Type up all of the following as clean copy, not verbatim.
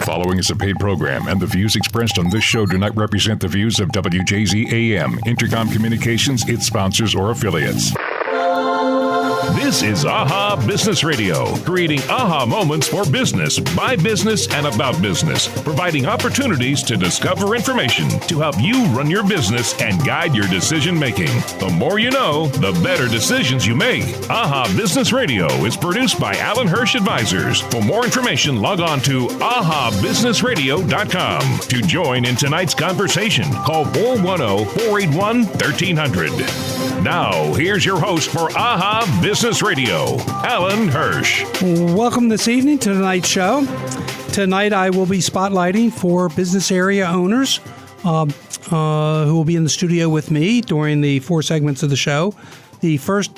following is a paid program, and the views expressed on this show do not represent the views of WJZ AM, Intercom Communications, its sponsors, or affiliates. This is AHA Business Radio, creating aha moments for business, by business, and about business, providing opportunities to discover information to help you run your business and guide your decision making. The more you know, the better decisions you make. AHA Business Radio is produced by Alan Hirsch Advisors. For more information, log on to ahabusinessradio.com. To join in tonight's conversation, call 410-481-1300. Now, here's your host for AHA Business Radio, Alan Hirsch. Welcome this evening to tonight's show. Tonight I will be spotlighting for business area owners who will be in the studio with me during the 4 segments of the show. The first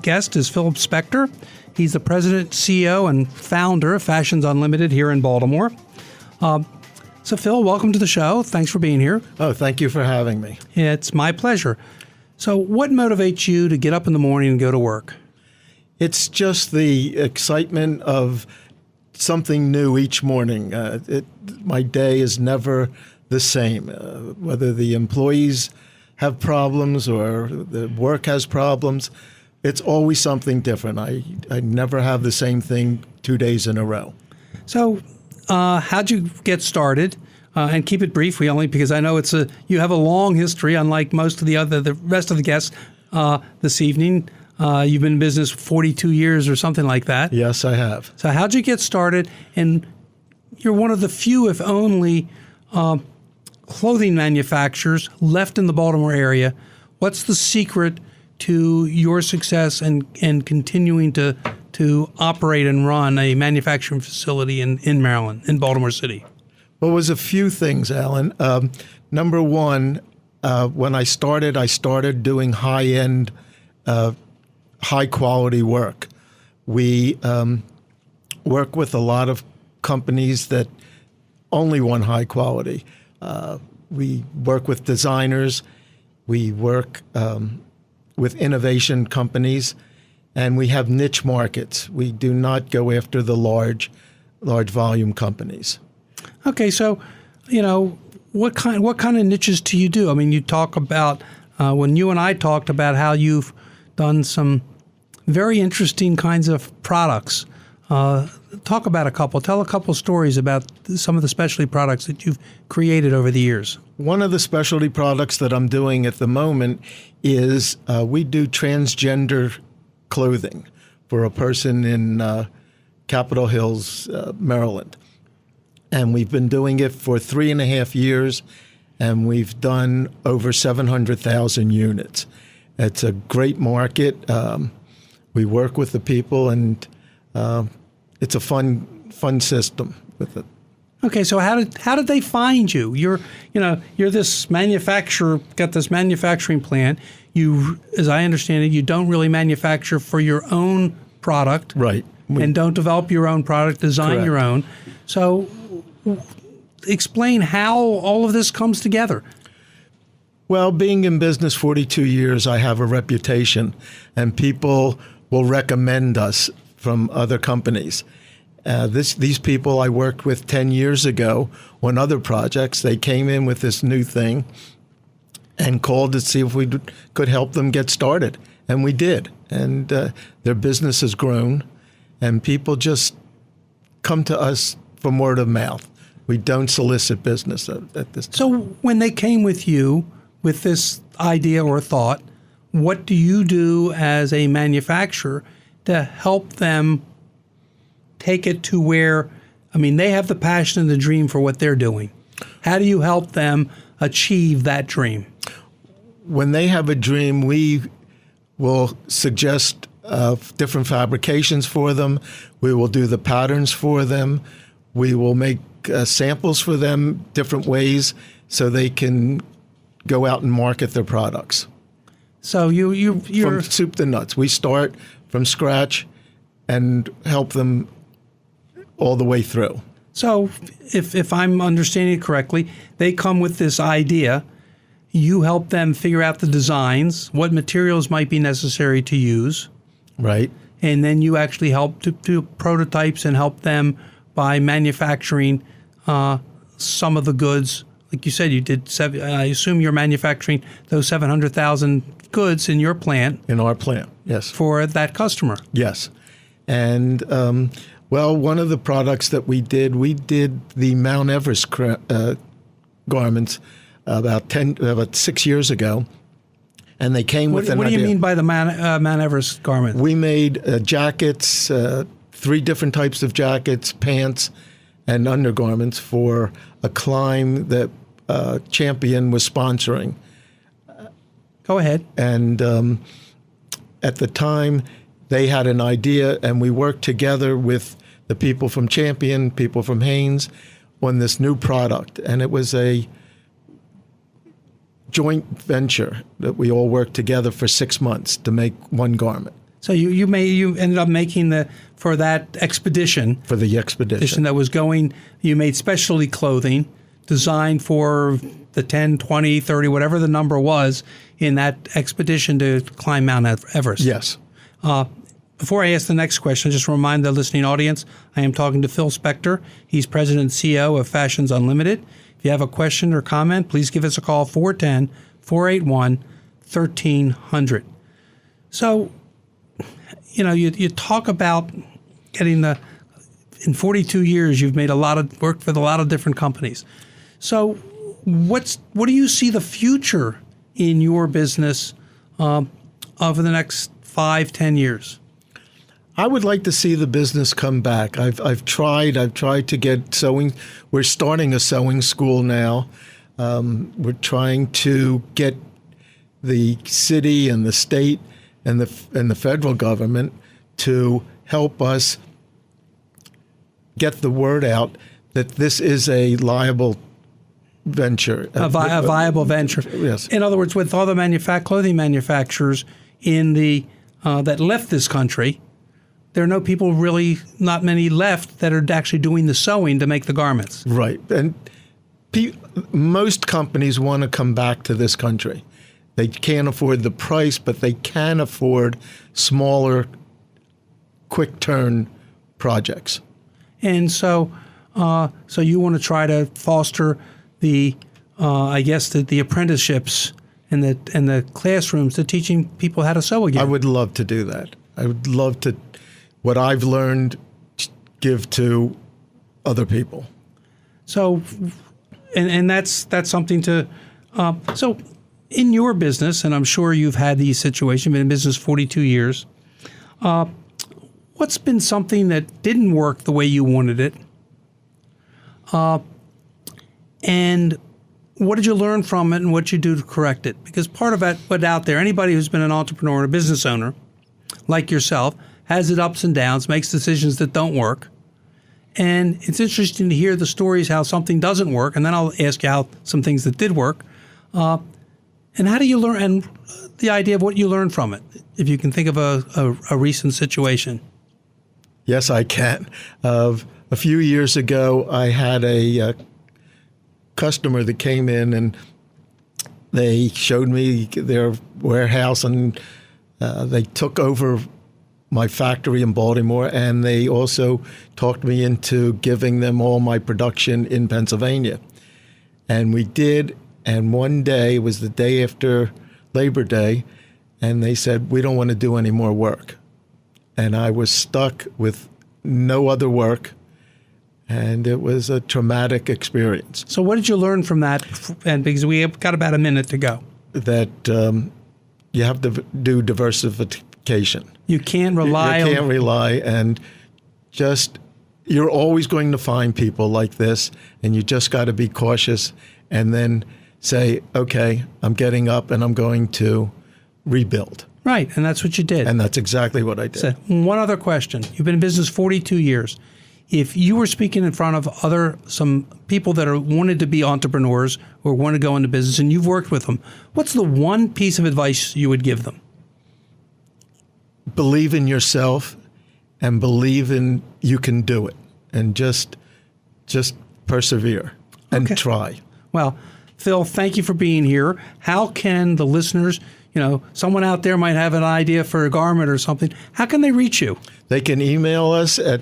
guest is Philip Spector. He's the president, CEO, and founder of Fashions Unlimited here in Baltimore. So Phil, welcome to the show. Thanks for being here. Oh, thank you for having me. It's my pleasure. So what motivates you to get up in the morning and go to work? It's just the excitement of something new each morning. My day is never the same. Whether the employees have problems or the work has problems, it's always something different. I never have the same thing 2 days in a row. So how'd you get started? And keep it brief, because I know you have a long history, unlike most of the rest of the guests this evening. You've been in business 42 years or something like that. Yes, I have. So how'd you get started? And you're one of the few, if only, clothing manufacturers left in the Baltimore area. What's the secret to your success and continuing to operate and run a manufacturing facility in Maryland, in Baltimore City? Well, it was a few things, Alan. Number one, when I started doing high-end, high-quality work. We work with a lot of companies that only want high quality. We work with designers. We work with innovation companies, and we have niche markets. We do not go after the large volume companies. Okay, so, what kind of niches do you do? I mean, you talk about, when you and I talked about how you've done some very interesting kinds of products. Talk about a couple. Tell a couple stories about some of the specialty products that you've created over the years. One of the specialty products that I'm doing at the moment is we do transgender clothing for a person in Capitol Hills, Maryland. And we've been doing it for 3.5 years, and we've done over 700,000 units. It's a great market. We work with the people, and it's a fun system with it. Okay, so how did they find you? You're this manufacturer, got this manufacturing plant. You, as I understand it, you don't really manufacture for your own product, right? And don't develop your own product, design Correct. your own. So explain how all of this comes together. Well, being in business 42 years, I have a reputation, and people will recommend us from other companies. These people I worked with 10 years ago on other projects, they came in with this new thing and called to see if we could help them get started. And we did. And their business has grown, and people just come to us from word of mouth. We don't solicit business at this time. So when they came with you with this idea or thought, what do you do as a manufacturer to help them take it to where, they have the passion and the dream for what they're doing. How do you help them achieve that dream? When they have a dream, we will suggest different fabrications for them. We will do the patterns for them. We will make samples for them different ways so they can go out and market their products. So you're from soup to nuts. We start from scratch and help them all the way through. So if I'm understanding it correctly, they come with this idea. You help them figure out the designs, what materials might be necessary to use. Right. And then you actually help to do prototypes and help them by manufacturing some of the goods? Like you said, you did. I assume you're manufacturing those 700,000 goods in your plant. In our plant, yes. For that customer. Yes. And, one of the products that we did the Mount Everest garments about 6 years ago. And they came with an idea. What do you mean by the Mount Everest garment? We made jackets, 3 different types of jackets, pants, and undergarments for a climb that Champion was sponsoring. Go ahead. And at the time, they had an idea, and we worked together with the people from Champion, people from Hanes, on this new product. And it was a joint venture that we all worked together for 6 months to make one garment. So you ended up making for that expedition. For the expedition that was going, you made specialty clothing designed for the 10, 20, 30, whatever the number was in that expedition to climb Mount Everest. Yes. Before I ask the next question, just remind the listening audience, I am talking to Phil Spector. He's president and CEO of Fashions Unlimited. If you have a question or comment, please give us a call, 410-481-1300. So, you talk about getting in 42 years, you've made worked with a lot of different companies. So what do you see the future in your business over the next 5-10 years? I would like to see the business come back. I've tried to get sewing. We're starting a sewing school now. We're trying to get the city and the state and the federal government to help us get the word out that this is a liable venture. A viable venture. Yes. In other words, with all the clothing manufacturers that left this country, there are not many left that are actually doing the sewing to make the garments. Right. And most companies want to come back to this country. They can't afford the price, but they can afford smaller, quick turn projects. And so you want to try to foster the apprenticeships and the classrooms to teaching people how to sew again. I would love to do that. I would love to, what I've learned, give to other people. So, and that's something to. So, in your business, and I'm sure you've had these situations. You've been in business 42 years. What's been something that didn't work the way you wanted it? And what did you learn from it, and what did you do to correct it? Because part of it, what's out there, anybody who's been an entrepreneur or a business owner, like yourself, has its ups and downs, makes decisions that don't work. And it's interesting to hear the stories how something doesn't work, and then I'll ask you how some things that did work. And how do you learn, and the idea of what you learned from it, if you can think of a recent situation? Yes, I can. A few years ago, I had a customer that came in, and they showed me their warehouse, and they took over my factory in Baltimore, and they also talked me into giving them all my production in Pennsylvania. And we did, and one day, it was the day after Labor Day, and they said, we don't want to do any more work. And I was stuck with no other work, and it was a traumatic experience. So what did you learn from that? And because we have got about a minute to go. That you have to do diversification. You can't rely and just, you're always going to find people like this, and you just got to be cautious and then say, okay, I'm getting up and I'm going to rebuild. Right, and that's what you did. And that's exactly what I did. So, one other question. You've been in business 42 years. If you were speaking in front of some people that wanted to be entrepreneurs or want to go into business, and you've worked with them, what's the one piece of advice you would give them? Believe in yourself and believe in you can do it, and just persevere and try. Well, Phil, thank you for being here. How can the listeners, someone out there might have an idea for a garment or something. How can they reach you? They can email us at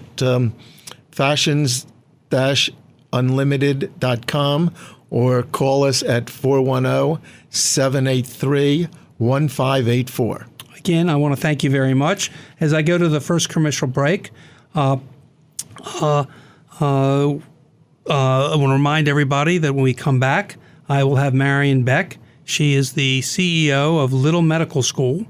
fashions-unlimited unlimited.com or call us at 410-783-1584. Again, I want to thank you very much. As I go to the first commercial break, I want to remind everybody that when we come back, I will have Marion Beck. She is the CEO of Little Medical School.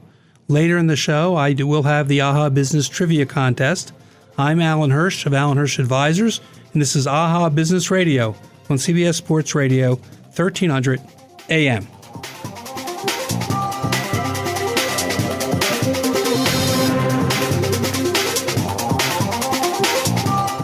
Later in the show, will have the AHA Business Trivia Contest. I'm Alan Hirsch of Alan Hirsch Advisors, and this is AHA Business Radio on CBS Sports Radio, 1300 AM.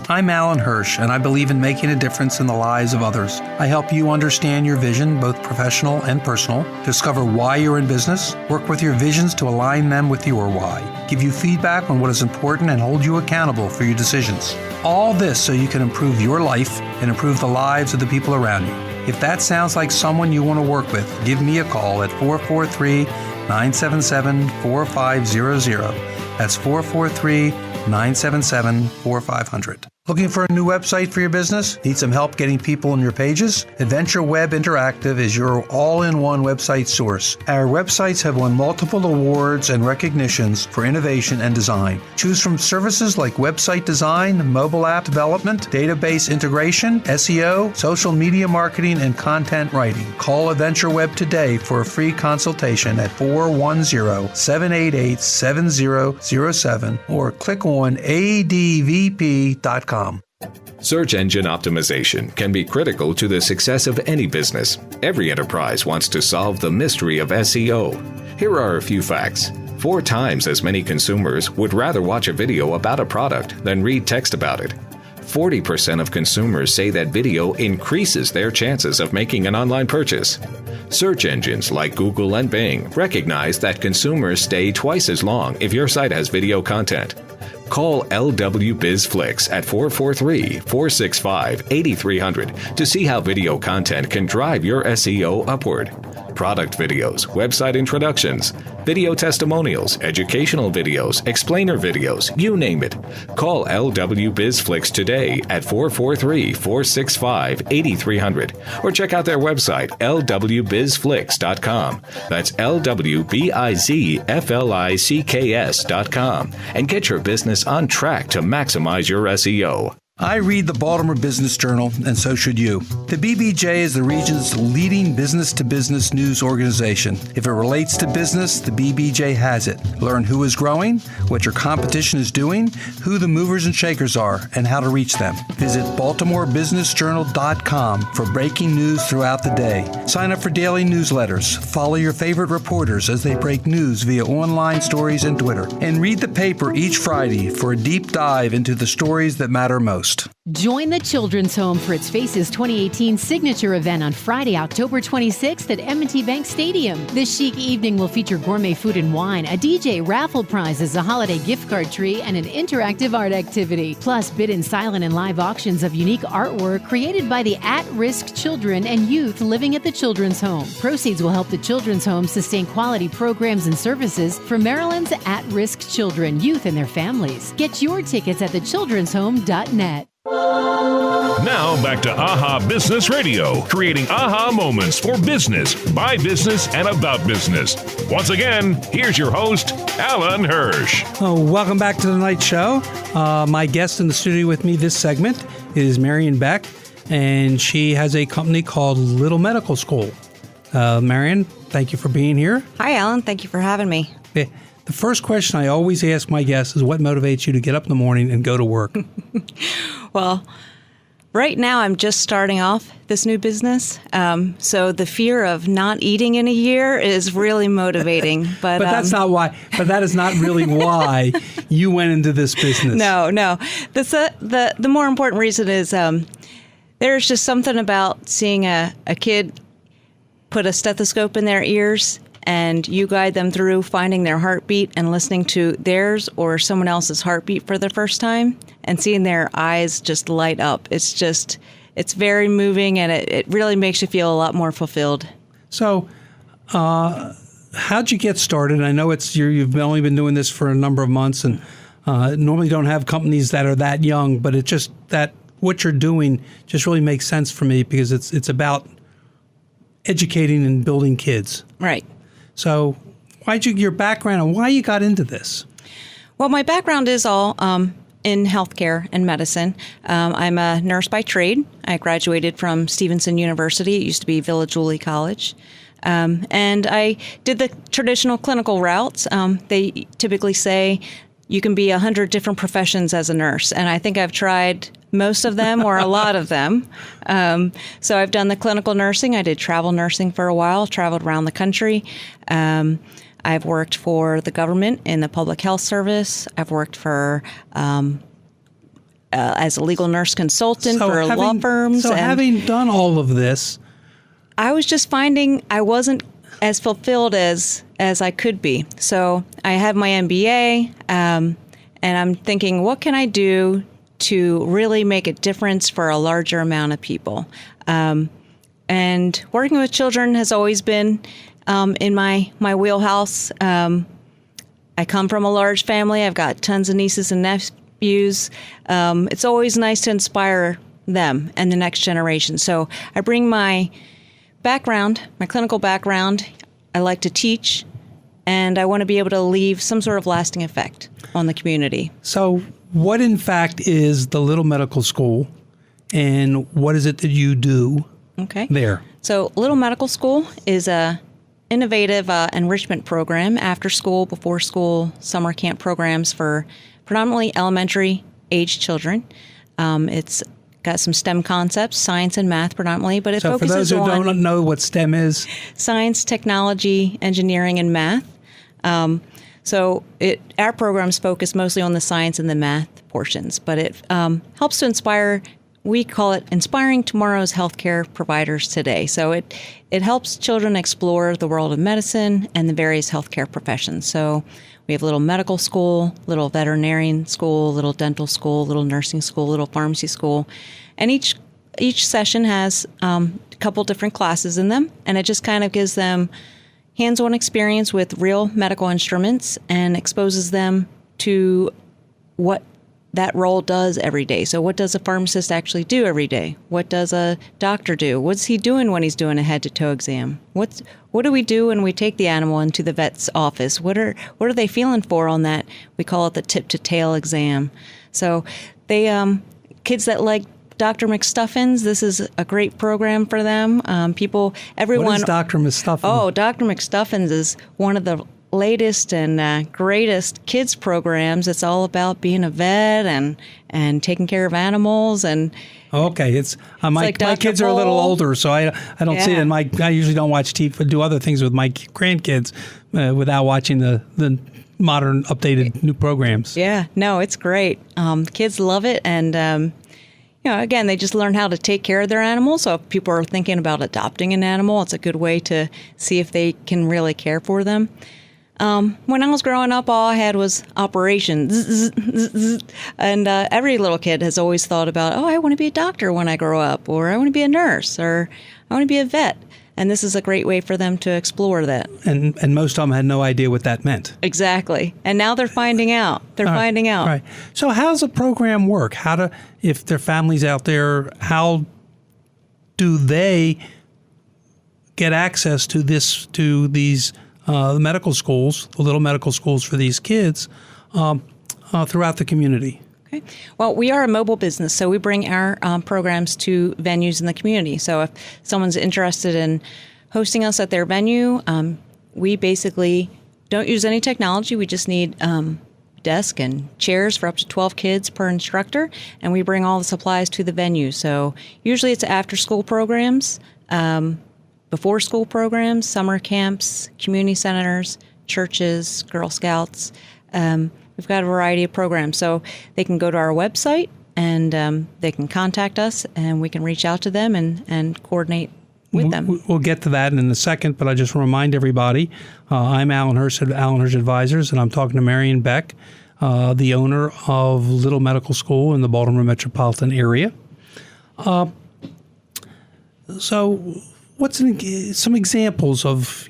I'm Alan Hirsch, and I believe in making a difference in the lives of others. I help you understand your vision, both professional and personal, discover why you're in business, work with your visions to align them with your why, give you feedback on what is important, and hold you accountable for your decisions. All this so you can improve your life and improve the lives of the people around you. If that sounds like someone you want to work with, give me a call at 443-977-4500. That's 443-977-4500. Looking for a new website for your business? Need some help getting people on your pages? Adventure Web Interactive is your all-in-one website source. Our websites have won multiple awards and recognitions for innovation and design. Choose from services like website design, mobile app development, database integration, SEO, social media marketing, and content writing. Call Adventure Web today for a free consultation at 410-788-7007 or click on advp.com. Search engine optimization can be critical to the success of any business. Every enterprise wants to solve the mystery of SEO. Here are a few facts. 4 times as many consumers would rather watch a video about a product than read text about it. 40% of consumers say that video increases their chances of making an online purchase. Search engines like Google and Bing recognize that consumers stay twice as long if your site has video content. Call LW BizFlix at 443-465-8300 to see how video content can drive your SEO upward. Product videos, website introductions, video testimonials, educational videos, explainer videos, you name it. Call LW BizFlix today at 443-465-8300 or check out their website, lwbizflix.com. That's lwbizflix.com and get your business on track to maximize your SEO. I read the Baltimore Business Journal, and so should you. The BBJ is the region's leading business-to-business news organization. If it relates to business, the BBJ has it. Learn who is growing, what your competition is doing, who the movers and shakers are, and how to reach them. Visit BaltimoreBusinessJournal.com for breaking news throughout the day. Sign up for daily newsletters. Follow your favorite reporters as they break news via online stories and Twitter. And read the paper each Friday for a deep dive into the stories that matter most. Join the Children's Home for its Faces 2018 signature event on Friday, October 26th at M&T Bank Stadium. This chic evening will feature gourmet food and wine, a DJ, raffle prizes, a holiday gift card tree, and an interactive art activity. Plus, bid in silent and live auctions of unique artwork created by the at-risk children and youth living at the Children's Home. Proceeds will help the Children's Home sustain quality programs and services for Maryland's at-risk children, youth, and their families. Get your tickets at thechildren'shome.net. Now back to AHA Business Radio, creating aha moments for business, by business, and about business. Once again, here's your host, Alan Hirsch. Welcome back to the night show. My guest in the studio with me this segment is Marion Beck, and she has a company called Little Medical School. Marion, thank you for being here. Hi, Alan. Thank you for having me. The first question I always ask my guests is what motivates you to get up in the morning and go to work? Well, right now I'm just starting off this new business. So the fear of not eating in a year is really motivating. But that's not why. But that is not really why you went into this business. No. The more important reason is there's just something about seeing a kid put a stethoscope in their ears and you guide them through finding their heartbeat and listening to theirs or someone else's heartbeat for the first time and seeing their eyes just light up. It's very moving, and it really makes you feel a lot more fulfilled. So how'd you get started? I know you've only been doing this for a number of months, and normally don't have companies that are that young, but it's just that what you're doing just really makes sense for me because it's about educating and building kids. Right. So your background and why you got into this? Well, my background is all in healthcare and medicine. I'm a nurse by trade. I graduated from Stevenson University. It used to be Village Woolley College. And I did the traditional clinical routes. They typically say you can be 100 different professions as a nurse. And I think I've tried most of them or a lot of them. So I've done the clinical nursing. I did travel nursing for a while, traveled around the country. I've worked for the government in the public health service. I've worked for as a legal nurse consultant for law firms. So having done all of this, I was just finding I wasn't as fulfilled as I could be. So I have my MBA, and I'm thinking, what can I do to really make a difference for a larger amount of people? And working with children has always been in my wheelhouse. I come from a large family. I've got tons of nieces and nephews. It's always nice to inspire them and the next generation. So I bring my background, my clinical background. I like to teach, and I want to be able to leave some sort of lasting effect on the community. So what, in fact, is the Little Medical School, and what is it that you do there? So Little Medical School is a innovative enrichment program, after school, before school, summer camp programs for predominantly elementary age children. It's got some STEM concepts, science and math predominantly, but it focuses on... So for those who don't know what STEM is? Science, technology, engineering, and math. Our programs focus mostly on the science and the math portions, but it helps to inspire, we call it Inspiring Tomorrow's Healthcare Providers Today. So it helps children explore the world of medicine and the various healthcare professions. So we have little medical school, little veterinarian school, little dental school, little nursing school, little pharmacy school. And each session has a couple different classes in them, and it just kind of gives them hands-on experience with real medical instruments and exposes them to what that role does every day. So what does a pharmacist actually do every day? What does a doctor do? What's he doing when he's doing a head-to-toe exam? What do we do when we take the animal into the vet's office? What are they feeling for on that? We call it the tip-to-tail exam. So they kids that like Dr. McStuffins, this is a great program for them. Everyone. What is Dr. McStuffins? Oh, Dr. McStuffins is one of the latest and greatest kids programs. It's all about being a vet and taking care of animals. And okay, it's my kids are a little older, so I don't see it. And I usually don't watch TV, but do other things with my grandkids without watching the modern, updated new programs. Yeah, no, it's great. Kids love it, and again, they just learn how to take care of their animals. So if people are thinking about adopting an animal, it's a good way to see if they can really care for them. When I was growing up, all I had was operations. And every little kid has always thought about, I want to be a doctor when I grow up, or I want to be a nurse, or I want to be a vet. And this is a great way for them to explore that. And most of them had no idea what that meant. Exactly. And now they're finding out. Finding out. Right. So how does the program work? If their families out there, how do they get access to these medical schools, the little medical schools for these kids throughout the community? Okay. Well, we are a mobile business, so we bring our programs to venues in the community. So if someone's interested in hosting us at their venue, we basically don't use any technology. We just need desk and chairs for up to 12 kids per instructor, and we bring all the supplies to the venue. So usually it's after-school programs, before-school programs, summer camps, community centers, churches, Girl Scouts. We've got a variety of programs. So they can go to our website and they can contact us, and we can reach out to them and coordinate with them. We'll get to that in a second, but I just want to remind everybody, I'm Alan Hirsch at Alan Hirsch Advisors, and I'm talking to Marion Beck, the owner of Little Medical School in the Baltimore metropolitan area. So what's some examples of,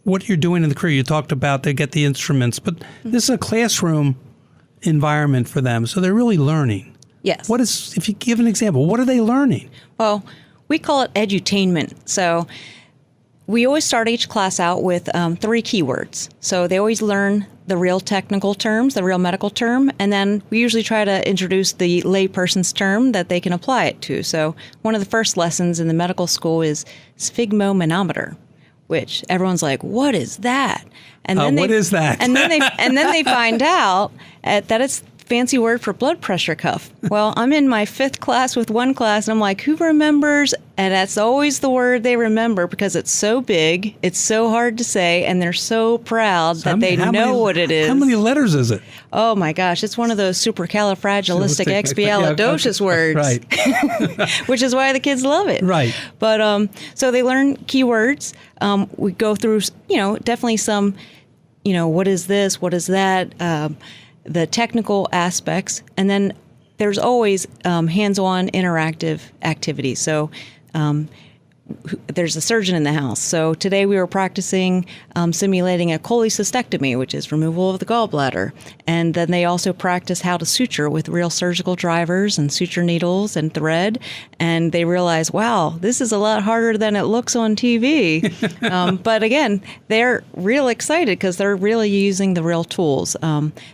what you're doing in the career? You talked about they get the instruments, but this is a classroom environment for them, so they're really learning. Yes. What is, if you give an example, what are they learning? Well, we call it edutainment. So we always start each class out with 3 keywords. So they always learn the real technical terms, the real medical term, and then we usually try to introduce the layperson's term that they can apply it to. So one of the first lessons in the medical school is sphygmomanometer, which everyone's like, what is that? And then what is that? And then they find out that it's fancy word for blood pressure cuff. Well, I'm in my 5th class with one class, and I'm like, who remembers? And that's always the word they remember because it's so big, it's so hard to say, and they're so proud that they know what it is. How many letters is it? Oh my gosh, it's one of those supercalifragilisticexpialidocious words. Right. Which is why the kids love it. Right. But so they learn keywords. We go through, definitely some, what is this? What is that? The technical aspects, and then there's always hands-on interactive activities. So there's a surgeon in the house. So today we were practicing simulating a cholecystectomy, which is removal of the gallbladder. And then they also practice how to suture with real surgical drivers and suture needles and thread. And they realize, wow, this is a lot harder than it looks on TV. But again, they're real excited because they're really using the real tools.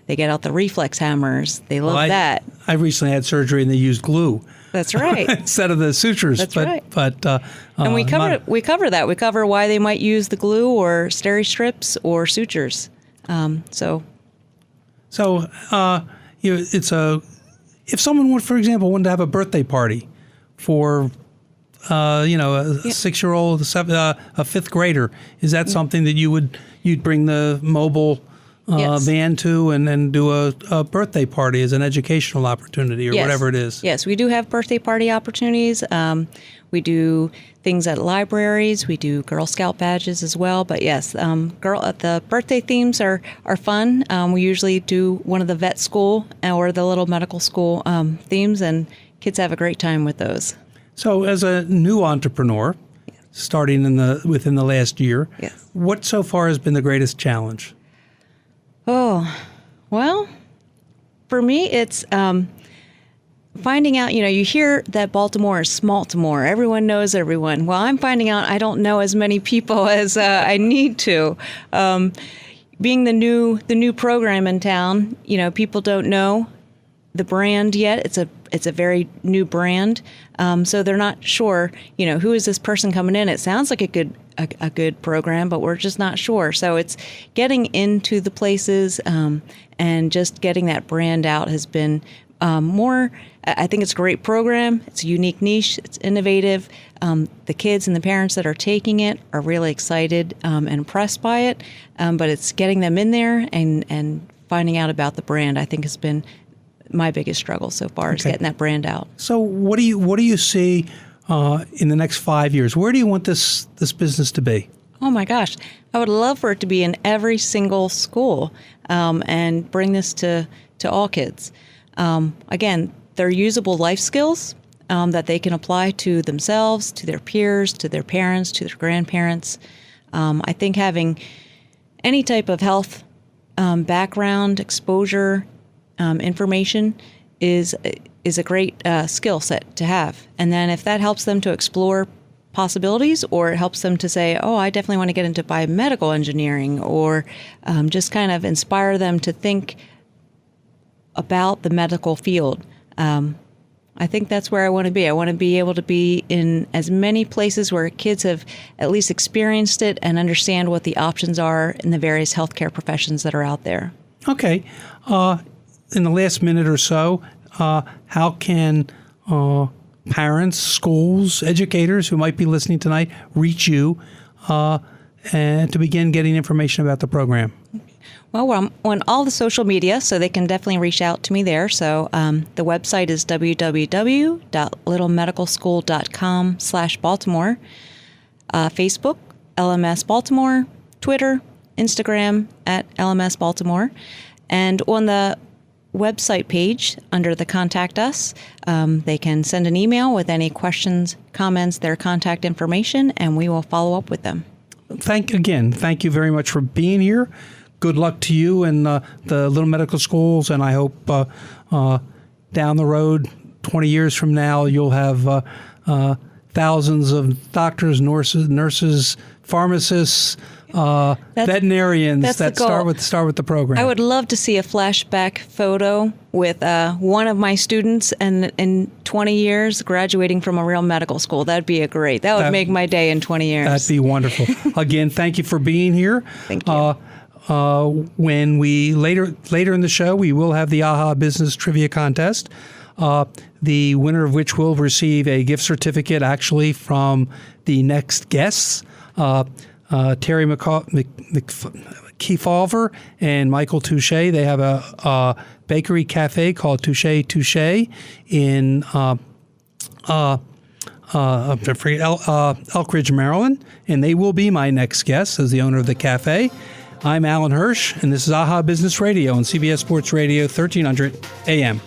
They get out the reflex hammers. They love that. I recently had surgery and they used glue. That's right. Instead of the sutures. That's right. And we cover that. We cover why they might use the glue or steri-strips or sutures. If someone would, for example, wanted to have a birthday party for, a 6-year-old, a 5th grader, is that something that you'd bring the mobile van to and then do a birthday party as an educational opportunity or whatever it is? Yes, we do have birthday party opportunities. We do things at libraries. We do Girl Scout badges as well. But yes, the birthday themes are fun. We usually do one of the vet school or the little medical school themes, and kids have a great time with those. So as a new entrepreneur, starting within the last year, what so far has been the greatest challenge? Oh, well, for me, it's finding out, you hear that Baltimore is small-to-more. Everyone knows everyone. Well, I'm finding out I don't know as many people as I need to. Being the new program in town, people don't know the brand yet. It's a very new brand. So they're not sure, who is this person coming in? It sounds like a good program, but we're just not sure. So it's getting into the places and just getting that brand out has been more. I think it's a great program. It's a unique niche. It's innovative. The kids and the parents that are taking it are really excited and impressed by it. But it's getting them in there and finding out about the brand, I think, has been my biggest struggle so far, is getting that brand out. So what do you see in the next 5 years? Where do you want this business to be? Oh my gosh, I would love for it to be in every single school and bring this to all kids. Again, they're usable life skills that they can apply to themselves, to their peers, to their parents, to their grandparents. I think having any type of health background, exposure, information is a great skill set to have. And then if that helps them to explore possibilities, or it helps them to say, oh, I definitely want to get into biomedical engineering, or just kind of inspire them to think about the medical field. I think that's where I want to be. I want to be able to be in as many places where kids have at least experienced it and understand what the options are in the various healthcare professions that are out there. Okay. In the last minute or so, how can parents, schools, educators who might be listening tonight reach you and to begin getting information about the program? Well, we're on all the social media, so they can definitely reach out to me there. So the website is www.littlemedicalschool.com/Baltimore. Facebook, LMS Baltimore. Twitter, Instagram @LMS Baltimore. And on the website page under the Contact Us, they can send an email with any questions, comments, their contact information, and we will follow up with them. Thank you very much for being here. Good luck to you and the little medical schools, and I hope down the road 20 years from now, you'll have thousands of doctors, nurses, pharmacists, veterinarians that start with the program. I would love to see a flashback photo with one of my students and in 20 years graduating from a real medical school. That'd be that would make my day in 20 years. That'd be wonderful. Again, thank you for being here. Thank you. When we later in the show, we will have the AHA Business Trivia Contest. The winner of which will receive a gift certificate actually from the next guests, Terry Kefalver and Michael Touche. They have a bakery cafe called Touche in Elk Ridge, Maryland, and they will be my next guests as the owner of the cafe. I'm Alan Hirsch, and this is AHA Business Radio on CBS Sports Radio 1300 AM.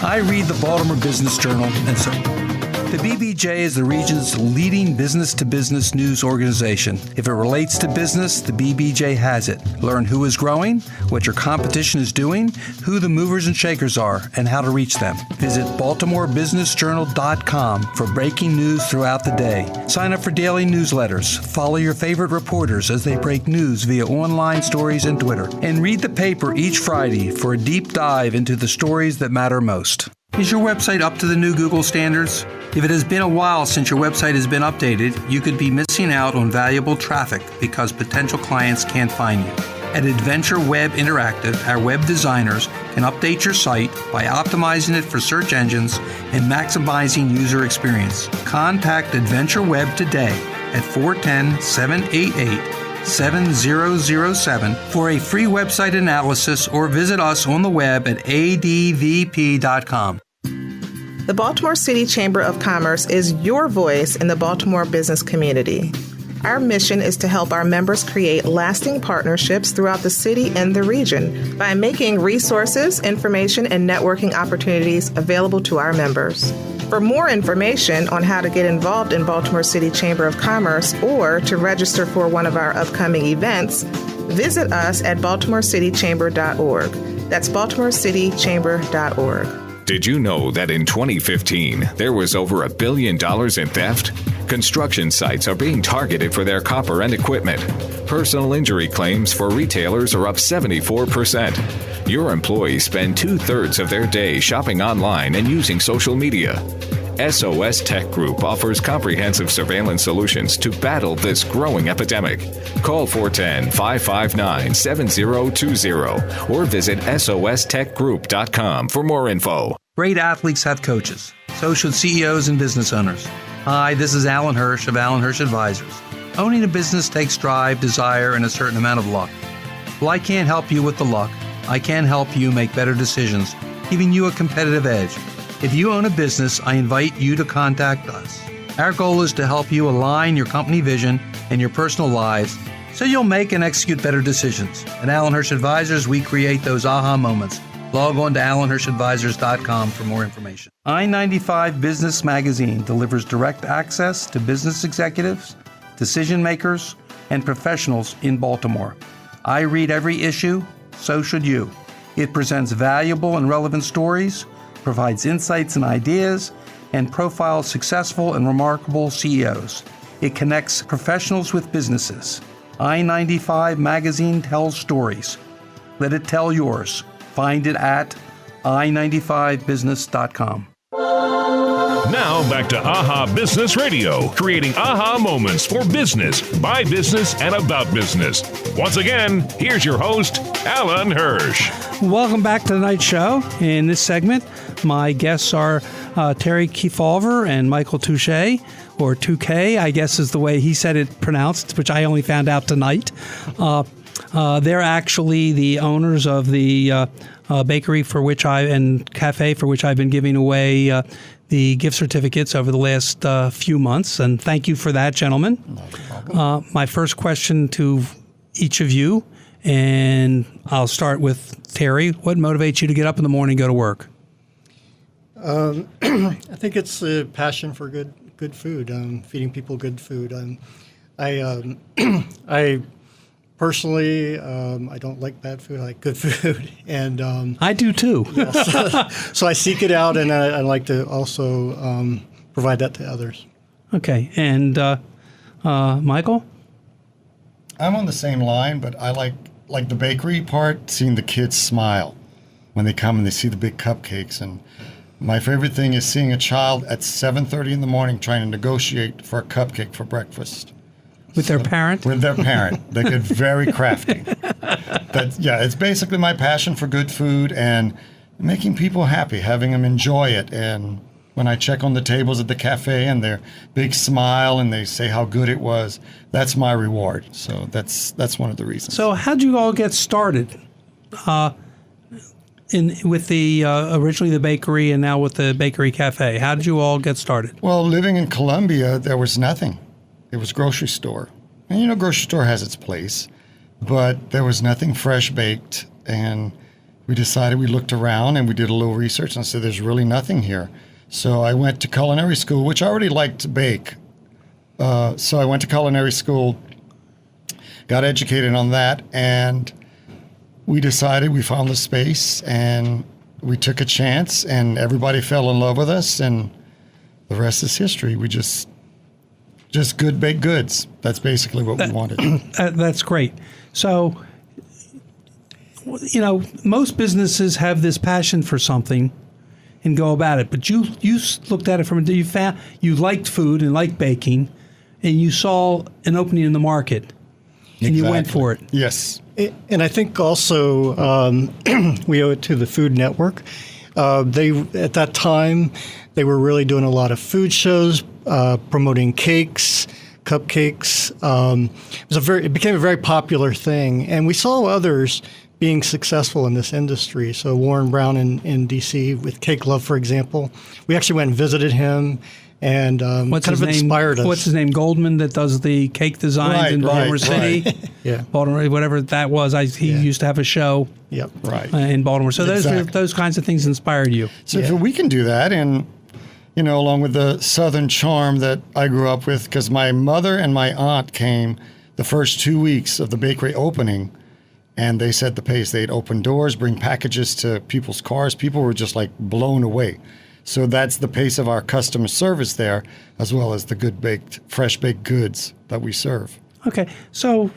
I read the Baltimore Business Journal, and so the BBJ is the region's leading business-to-business news organization. If it relates to business, the BBJ has it. Learn who is growing, what your competition is doing, who the movers and shakers are, and how to reach them. Visit BaltimoreBusinessJournal.com for breaking news throughout the day. Sign up for daily newsletters. Follow your favorite reporters as they break news via online stories and Twitter. And read the paper each Friday for a deep dive into the stories that matter most. Is your website up to the new Google standards? If it has been a while since your website has been updated, you could be missing out on valuable traffic because potential clients can't find you. At Adventure Web Interactive, our web designers can update your site by optimizing it for search engines and maximizing user experience. Contact Adventure Web today at 410-788-7007 for a free website analysis or visit us on the web at advp.com. The Baltimore City Chamber of Commerce is your voice in the Baltimore business community. Our mission is to help our members create lasting partnerships throughout the city and the region by making resources, information, and networking opportunities available to our members. For more information on how to get involved in Baltimore City Chamber of Commerce or to register for one of our upcoming events, visit us at baltimorecitychamber.org. That's baltimorecitychamber.org. Did you know that in 2015, there was over $1 billion in theft? Construction sites are being targeted for their copper and equipment. Personal injury claims for retailers are up 74%. Your employees spend 2/3 of their day shopping online and using social media. SOS Tech Group offers comprehensive surveillance solutions to battle this growing epidemic. Call 410-559-7020 or visit sostechgroup.com for more info. Great athletes have coaches. So should CEOs and business owners. Hi, this is Alan Hirsch of Alan Hirsch Advisors. Owning a business takes drive, desire, and a certain amount of luck. Well, I can't help you with the luck. I can help you make better decisions, giving you a competitive edge. If you own a business, I invite you to contact us. Our goal is to help you align your company vision and your personal lives so you'll make and execute better decisions. At Alan Hirsch Advisors, we create those aha moments. Log on to alanhirschadvisors.com for more information. I-95 Business Magazine delivers direct access to business executives, decision makers, and professionals in Baltimore. I read every issue, so should you. It presents valuable and relevant stories, provides insights and ideas, and profiles successful and remarkable CEOs. It connects professionals with businesses. I-95 Magazine tells stories. Let it tell yours. Find it at i95business.com. Now back to AHA Business Radio, creating aha moments for business, by business, and about business. Once again, here's your host, Alan Hirsch. Welcome back to tonight's show. In this segment, my guests are Terry Kefalver and Michael Touche, or 2K, I guess is the way he said it pronounced, which I only found out tonight. They're actually the owners of the bakery and cafe for which I've been giving away the gift certificates over the last few months. And thank you for that, gentlemen. My first question to each of you, and I'll start with Terry. What motivates you to get up in the morning and go to work? I think it's a passion for good food, feeding people good food. I personally, I don't like bad food. I like good food, and I do too. so I seek it out, and I like to also provide that to others. Okay, and Michael? I'm on the same line, but I like the bakery part, seeing the kids smile when they come and they see the big cupcakes. And my favorite thing is seeing a child at 7:30 in the morning trying to negotiate for a cupcake for breakfast. With their parent? With their parent. They get very crafty. It's basically my passion for good food and making people happy, having them enjoy it. And when I check on the tables at the cafe and their big smile and they say how good it was, that's my reward. So that's one of the reasons. So how'd you all get started? With the originally the bakery and now with the bakery cafe. How did you all get started? Well, living in Columbia, there was nothing. It was grocery store. And grocery store has its place, but there was nothing fresh baked. And we decided, we looked around and we did a little research and said, there's really nothing here. So I went to culinary school, which I already liked to bake. So I went to culinary school, got educated on that, and we decided, we found the space and we took a chance and everybody fell in love with us and the rest is history. We just good baked goods. That's basically what we wanted. That's great. So, most businesses have this passion for something and go about it. But you looked at it you liked food and liked baking, and you saw an opening in the market, and you went for it. Yes. And I think also we owe it to the Food Network. They at that time they were really doing a lot of food shows, promoting cakes, cupcakes. It became a very popular thing, and we saw others being successful in this industry. So Warren Brown in D.C. with Cake Love, for example, we actually went and visited him, and inspired us. What's his name? Goldman, that does the cake designs in Baltimore City. Right. Yeah, Baltimore, whatever that was. He used to have a show. Yep. Right. In Baltimore. So Exactly. those kinds of things inspired you. So if we can do that, and along with the Southern charm that I grew up with, because my mother and my aunt came the first 2 weeks of the bakery opening, and they set the pace. They'd open doors, bring packages to people's cars. People were just like blown away. So that's the pace of our customer service there, as well as the fresh baked goods that we serve. Okay, so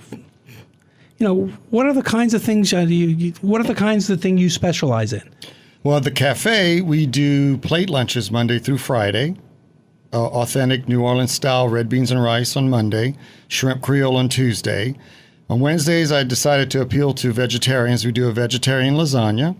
what are the kinds of things what are the kinds of things you specialize in? Well, at the cafe, we do plate lunches Monday through Friday, authentic New Orleans style red beans and rice on Monday, shrimp Creole on Tuesday. On Wednesdays, I decided to appeal to vegetarians. We do a vegetarian lasagna.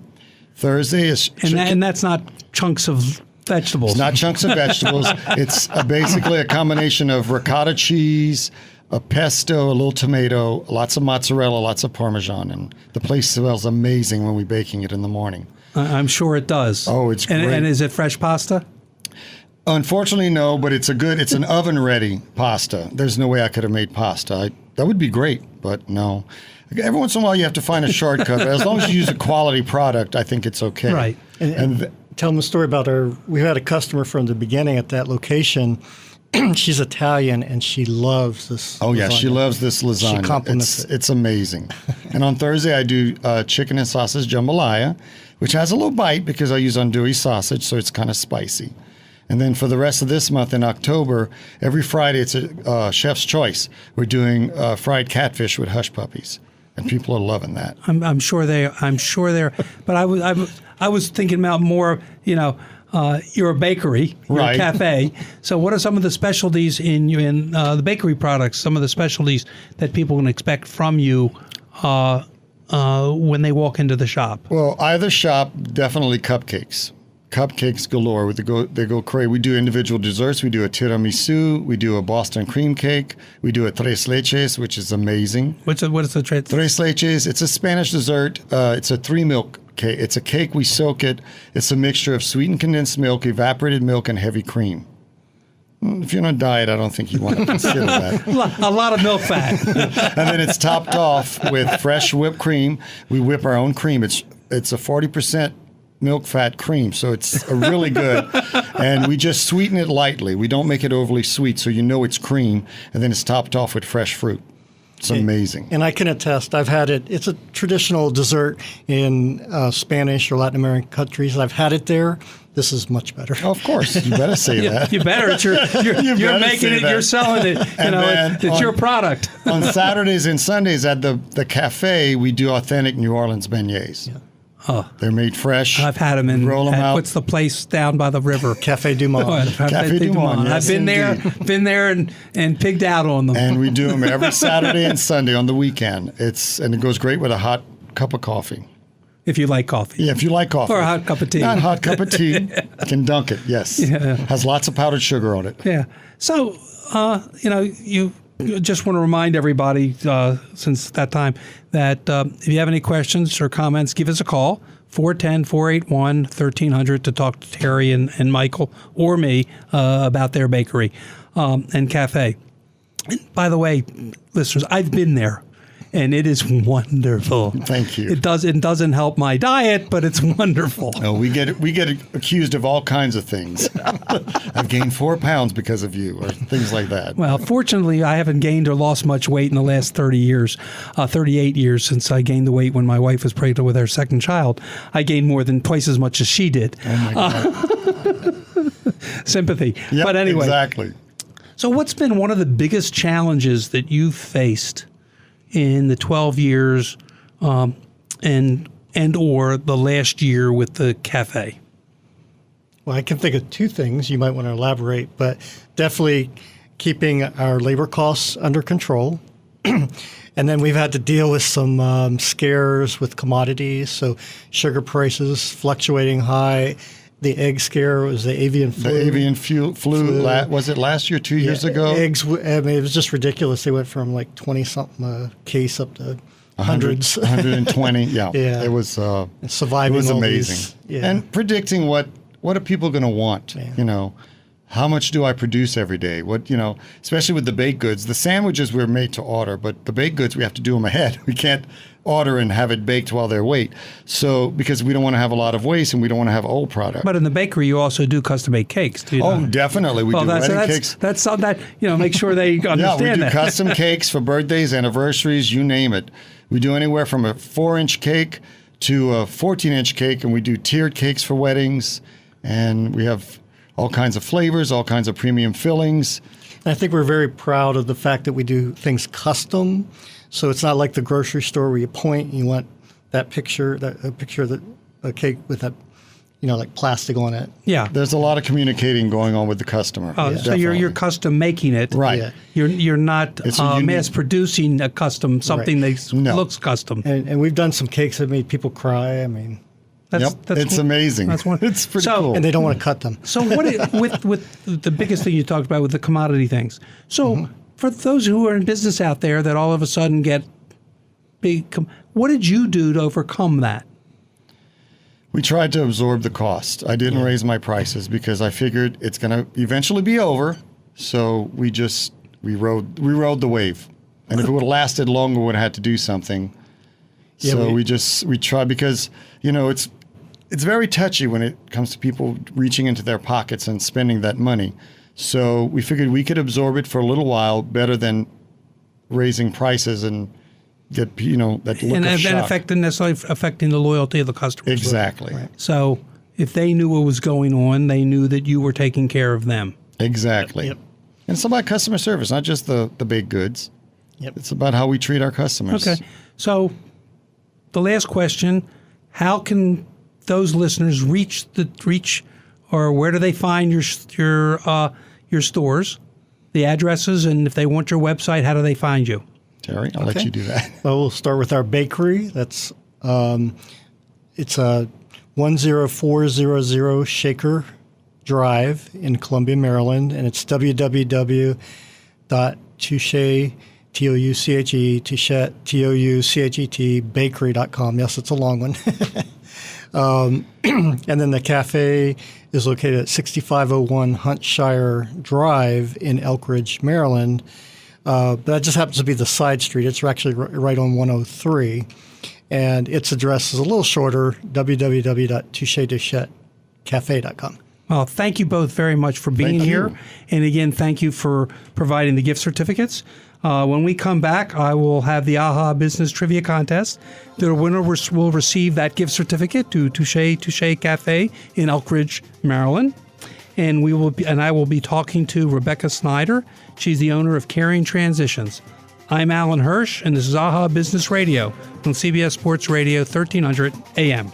Thursday is chicken. And that's not chunks of vegetables. It's not chunks of vegetables. It's basically a combination of ricotta cheese, a pesto, a little tomato, lots of mozzarella, lots of Parmesan. And the place smells amazing when we're baking it in the morning. I'm sure it does. Oh, it's great. And is it fresh pasta? Unfortunately, no, but it's an oven-ready pasta. There's no way I could have made pasta. That would be great, but no. Every once in a while, you have to find a shortcut. But as long as you use a quality product, I think it's okay. Right. And tell them a story about we had a customer from the beginning at that location. She's Italian, and she loves this Oh, yeah, lasagna. she loves this lasagna. She compliments it. It's amazing. And on Thursday, I do chicken and sausage jambalaya, which has a little bite because I use andouille sausage, so it's kind of spicy. And then for the rest of this month in October, every Friday it's a chef's choice. We're doing fried catfish with hush puppies, and people are loving that. I'm sure they're. But I was thinking about more. You're a bakery, you're Right. a cafe. So what are some of the specialties in the bakery products? Some of the specialties that people can expect from you when they walk into the shop. Well, either shop, definitely cupcakes. Cupcakes galore. They go crazy. We do individual desserts. We do a tiramisu. We do a Boston cream cake. We do a tres leches, which is amazing. What is the trade? Tres leches. It's a Spanish dessert. It's a 3-milk cake. It's a cake. We soak it. It's a mixture of sweetened condensed milk, evaporated milk, and heavy cream. If you're on a diet, I don't think you want to consider that. A lot of milk fat. And then it's topped off with fresh whipped cream. We whip our own cream. It's a 40% milk fat cream. So it's a really good. And we just sweeten it lightly. We don't make it overly sweet, so you know it's cream. And then it's topped off with fresh fruit. It's amazing. And I can attest, I've had it. It's a traditional dessert in Spanish or Latin American countries. I've had it there. This is much better. Oh, of course. You better say that. You better. You're making it. You're selling it. It's your product. On Saturdays and Sundays at the cafe, we do authentic New Orleans beignets. Yeah. Oh. They're made fresh. I've had them roll them out. What's the place down by the river? Cafe Du Monde. Cafe Du Monde. Yes, I've been there and pigged out on them. And we do them every Saturday and Sunday on the weekend. And it goes great with a hot cup of coffee. If you like coffee. Yeah, if you like coffee. Or a hot cup of tea. Not a hot cup of tea. You can dunk it, yes. Yeah. Has lots of powdered sugar on it. Yeah. So, you just want to remind everybody, since that time, that if you have any questions or comments, give us a call, 410-481-1300, to talk to Terry and Michael or me about their bakery and cafe. And by the way, listeners, I've been there. And it is wonderful. Thank you. It doesn't help my diet, but it's wonderful. No, we get accused of all kinds of things. I've gained 4 pounds because of you, or things like that. Well, fortunately, I haven't gained or lost much weight in the last 38 years since I gained the weight when my wife was pregnant with our second child. I gained more than twice as much as she did. Oh my God. Sympathy. Yep, but anyway. Exactly. So what's been one of the biggest challenges that you've faced in the 12 years and or the last year with the cafe? Well, I can think of two things you might want to elaborate, but definitely keeping our labor costs under control. And then we've had to deal with some scares with commodities, so sugar prices fluctuating high. The egg scare was the avian flu. The avian flu. Was it last year, 2 years ago? Eggs, I mean, it was just ridiculous. They went from like 20-something a case up to hundreds. 120, yeah. Yeah. It was surviving. It was all amazing. These, yeah. And predicting what are people going to want, Yeah. How much do I produce every day? Especially with the baked goods. The sandwiches we're made to order, but the baked goods, we have to do them ahead. We can't order and have it baked while they're wait. So, because we don't want to have a lot of waste and we don't want to have old product. But in the bakery, you also do custom-made cakes, do you Oh, not? definitely. We do wedding cakes. That's something that, make sure they understand Yeah, we do that. custom cakes for birthdays, anniversaries, you name it. We do anywhere from a 4-inch cake to a 14-inch cake, and we do tiered cakes for weddings. And we have all kinds of flavors, all kinds of premium fillings. I think we're very proud of the fact that we do things custom. So it's not like the grocery store where you point and you want that picture, a picture of a cake with that, like plastic on it. Yeah. There's a lot of communicating going on with the customer. Oh, so you're custom making it. Right. Yeah. You're not mass producing a custom, something that looks custom. And we've done some cakes that made people cry. I mean, it's amazing. That's one. It's pretty cool. And they don't want to cut them. So with the biggest thing you talked about with the commodity things. So for those who are in business out there that all of a sudden get big, what did you do to overcome that? We tried to absorb the cost. I didn't raise my prices because I figured it's going to eventually be over. So we rode the wave. And if it would have lasted longer, we would have had to do something. Yeah, so we tried because, it's very touchy when it comes to people reaching into their pockets and spending that money. So we figured we could absorb it for a little while better than raising prices and get, that look of shock. And necessarily affecting the loyalty of the customers. Exactly. Right. So if they knew what was going on, they knew that you were taking care of them. Exactly. Yep. And it's about customer service, not just the baked goods. Yep. It's about how we treat our customers. Okay. So the last question, how can those listeners reach or where do they find your stores, the addresses, and if they want your website, how do they find you? Terry, I'll let you do that. Well, we'll start with our bakery. That's it's a 10400 Shaker Drive in Columbia, Maryland, and it's www.touche, Touchet, bakery.com. Yes, it's a long one. And then the cafe is located at 6501 Huntshire Drive in Elk Ridge, Maryland. But that just happens to be the side street. It's actually right on 103. And its address is a little shorter, www.toucheduchettecafe.com. Well, thank you both very much for being here. And again, thank you for providing the gift certificates. When we come back, I will have the AHA Business Trivia Contest. The winner will receive that gift certificate to Touche Cafe in Elkridge, Maryland. And I will be talking to Rebecca Snyder. She's the owner of Caring Transitions. I'm Alan Hirsch, and this is AHA Business Radio on CBS Sports Radio 1300 AM.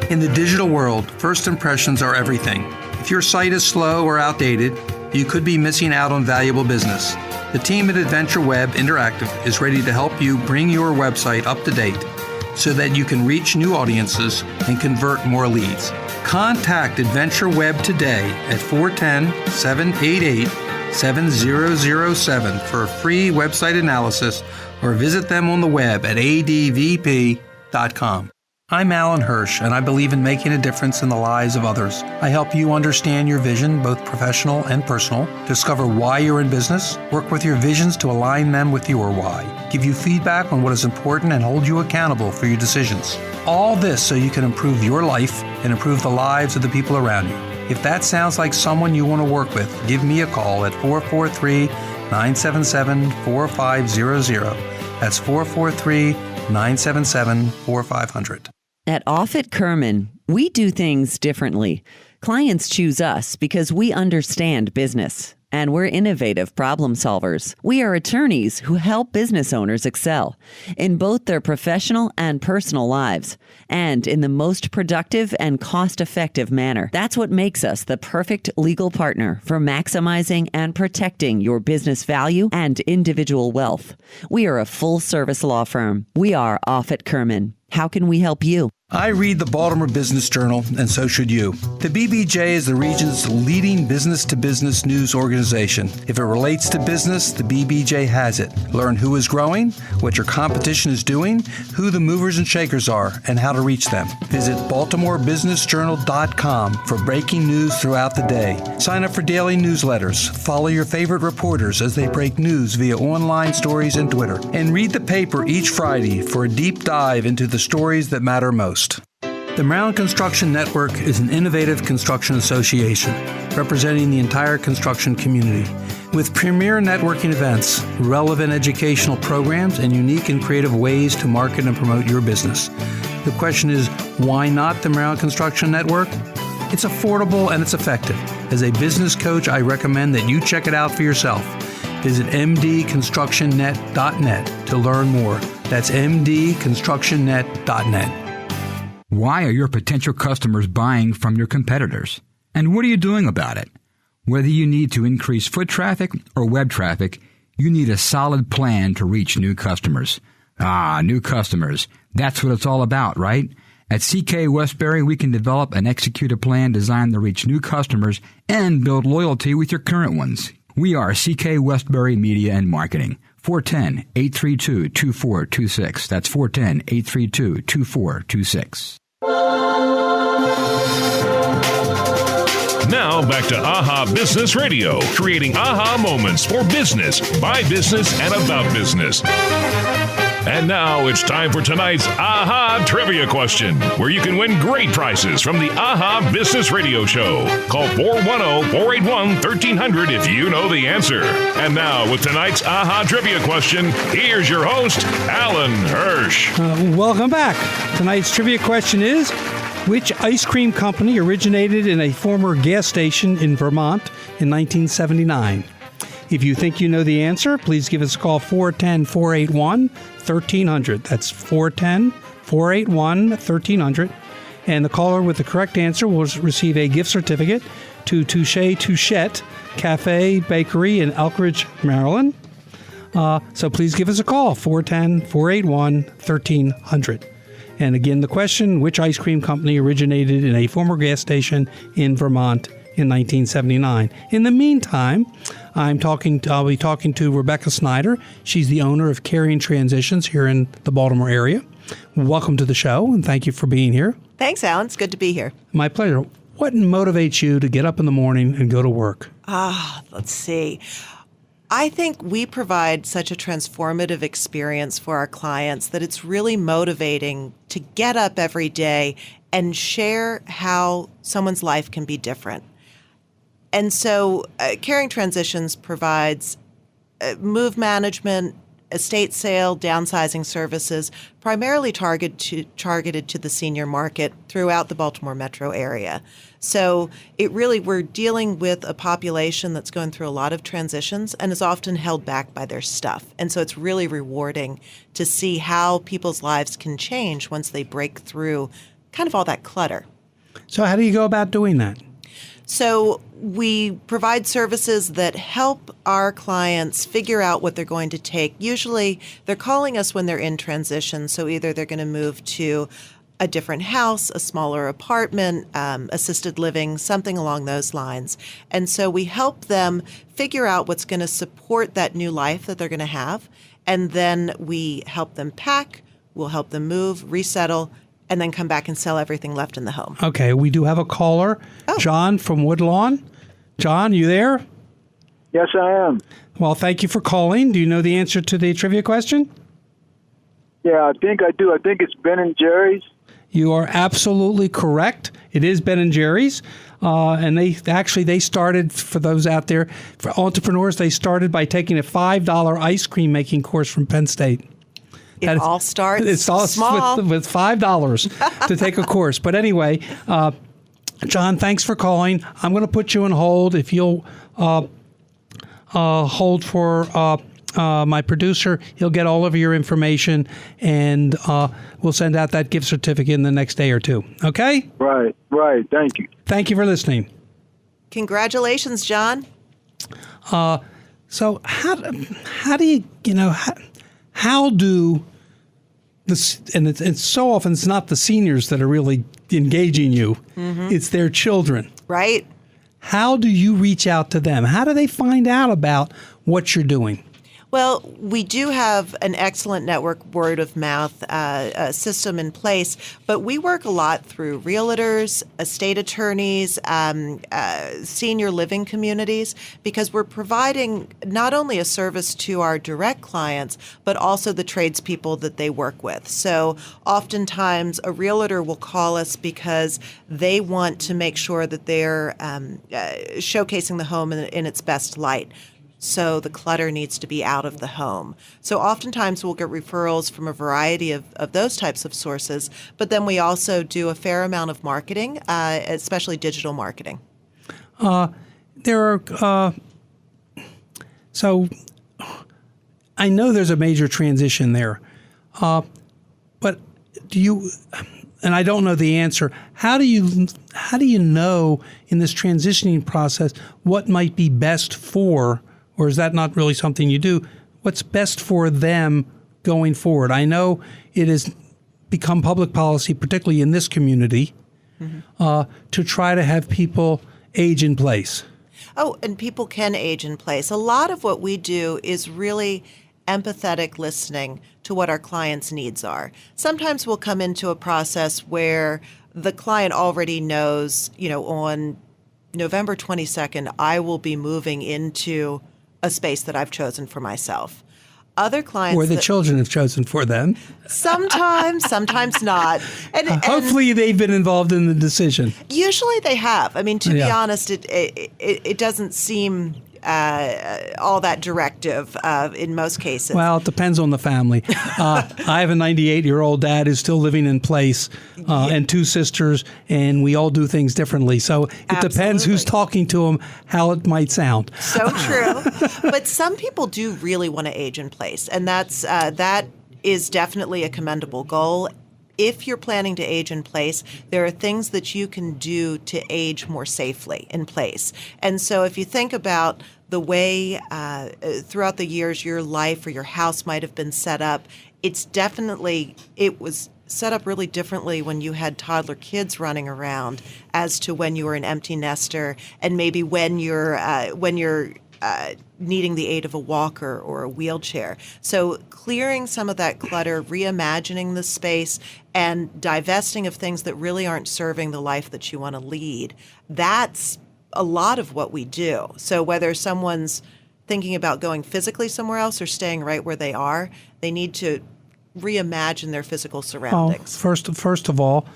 In the digital world, first impressions are everything. If your site is slow or outdated, you could be missing out on valuable business. The team at Adventure Web Interactive is ready to help you bring your website up to date so that you can reach new audiences and convert more leads. Contact Adventure Web today at 410-788-7007 for a free website analysis or visit them on the web at advp.com. I'm Alan Hirsch, and I believe in making a difference in the lives of others. I help you understand your vision, both professional and personal, discover why you're in business, work with your visions to align them with your why, give you feedback on what is important, and hold you accountable for your decisions. All this so you can improve your life and improve the lives of the people around you. If that sounds like someone you want to work with, give me a call at 443-977-4500. That's 443-977-4500. At Offutt Kerman, we do things differently. Clients choose us because we understand business, and we're innovative problem solvers. We are attorneys who help business owners excel in both their professional and personal lives, and in the most productive and cost-effective manner. That's what makes us the perfect legal partner for maximizing and protecting your business value and individual wealth. We are a full-service law firm. We are Offutt Kerman. How can we help you? I read the Baltimore Business Journal, and so should you. The BBJ is the region's leading business-to-business news organization. If it relates to business, the BBJ has it. Learn who is growing, what your competition is doing, who the movers and shakers are, and how to reach them. Visit BaltimoreBusinessJournal.com for breaking news throughout the day. Sign up for daily newsletters. Follow your favorite reporters as they break news via online stories and Twitter. And read the paper each Friday for a deep dive into the stories that matter most. The Maryland Construction Network is an innovative construction association representing the entire construction community with premier networking events, relevant educational programs, and unique and creative ways to market and promote your business. The question is, why not the Maryland Construction Network? It's affordable and it's effective. As a business coach, I recommend that you check it out for yourself. Visit mdconstructionnet.net to learn more. That's mdconstructionnet.net. Why are your potential customers buying from your competitors? And what are you doing about it? Whether you need to increase foot traffic or web traffic, you need a solid plan to reach new customers. New customers. That's what it's all about, right? At CK Westbury, we can develop and execute a plan designed to reach new customers and build loyalty with your current ones. We are CK Westbury Media and Marketing. 410-832-2426. That's 410-832-2426. Now back to AHA Business Radio, creating AHA moments for business, by business, and about business. And now it's time for tonight's AHA Trivia Question, where you can win great prizes from the AHA Business Radio Show. Call 410-481-1300 if you know the answer. And now with tonight's AHA Trivia Question, here's your host, Alan Hirsch. Welcome back. Tonight's trivia question is, which ice cream company originated in a former gas station in Vermont in 1979? If you think you know the answer, please give us a call, 410-481-1300. That's 410-481-1300. And the caller with the correct answer will receive a gift certificate to Touchette Cafe Bakery in Elkridge, Maryland. So please give us a call, 410-481-1300. And again, the question, which ice cream company originated in a former gas station in Vermont in 1979? In the meantime, I'll be talking to Rebecca Snyder. She's the owner of Caring Transitions here in the Baltimore area. Welcome to the show, and thank you for being here. Thanks, Alan. It's good to be here. My pleasure. what motivates you to get up in the morning and go to work? Let's see. I think we provide such a transformative experience for our clients that it's really motivating to get up every day and share how someone's life can be different. And so Caring Transitions provides move management, estate sale, downsizing services, primarily targeted to the senior market throughout the Baltimore metro area. So we're dealing with a population that's going through a lot of transitions and is often held back by their stuff. And so it's really rewarding to see how people's lives can change once they break through kind of all that clutter. So how do you go about doing that? So we provide services that help our clients figure out what they're going to take. Usually they're calling us when they're in transition. So either they're going to move to a different house, a smaller apartment, assisted living, something along those lines. And so we help them figure out what's going to support that new life that they're going to have. And then we help them pack, we'll help them move, resettle, and then come back and sell everything left in the home. Okay, we do have a caller, John from Woodlawn. John, you there? Yes, I am. Well, thank you for calling. Do you know the answer to the trivia question? Yeah, I think I do. I think it's Ben & Jerry's. You are absolutely correct. It is Ben & Jerry's. And they started, for those out there, for entrepreneurs, they started by taking a $5 ice cream making course from Penn State. It all starts small. with $5 to take a course. But anyway, John, thanks for calling. I'm going to put you on hold. If you'll hold for my producer, he'll get all of your information, and we'll send out that gift certificate in the next day or two. Okay? Right. Thank you. Thank you for listening. Congratulations, John. So how do you how do this, and it's so often it's not the seniors that are really engaging you, it's their children. Right. How do you reach out to them? How do they find out about what you're doing? Well, we do have an excellent network word of mouth system in place, but we work a lot through realtors, estate attorneys, senior living communities, because we're providing not only a service to our direct clients, but also the tradespeople that they work with. So oftentimes a realtor will call us because they want to make sure that they're showcasing the home in its best light. So the clutter needs to be out of the home. So oftentimes we'll get referrals from a variety of those types of sources, but then we also do a fair amount of marketing, especially digital marketing. So I know there's a major transition there, but do you, and I don't know the answer, how do you know in this transitioning process what might be best for, or is that not really something you do? What's best for them going forward? I know it has become public policy, particularly in this community, to try to have people age in place. Oh, and people can age in place. A lot of what we do is really empathetic listening to what our clients' needs are. Sometimes we'll come into a process where the client already knows, on November 22nd, I will be moving into a space that I've chosen for myself. Other clients, or the children have chosen for them. Sometimes not. And hopefully they've been involved in the decision. Usually they have. I mean, to be honest, it doesn't seem all that directive in most cases. Well, it depends on the family. I have a 98-year-old dad who's still living in place, and two sisters, and we all do things differently. So it depends who's talking to them, how it might sound. So true. But some people do really want to age in place, and that is definitely a commendable goal. If you're planning to age in place, there are things that you can do to age more safely in place. And so if you think about the way throughout the years your life or your house might have been set up, it was set up really differently when you had toddler kids running around as to when you were an empty nester, and maybe when you're needing the aid of a walker or a wheelchair. So clearing some of that clutter, reimagining the space, and divesting of things that really aren't serving the life that you want to lead, that's a lot of what we do. So whether someone's thinking about going physically somewhere else or staying right where they are, they need to reimagine their physical surroundings. Well, first of all,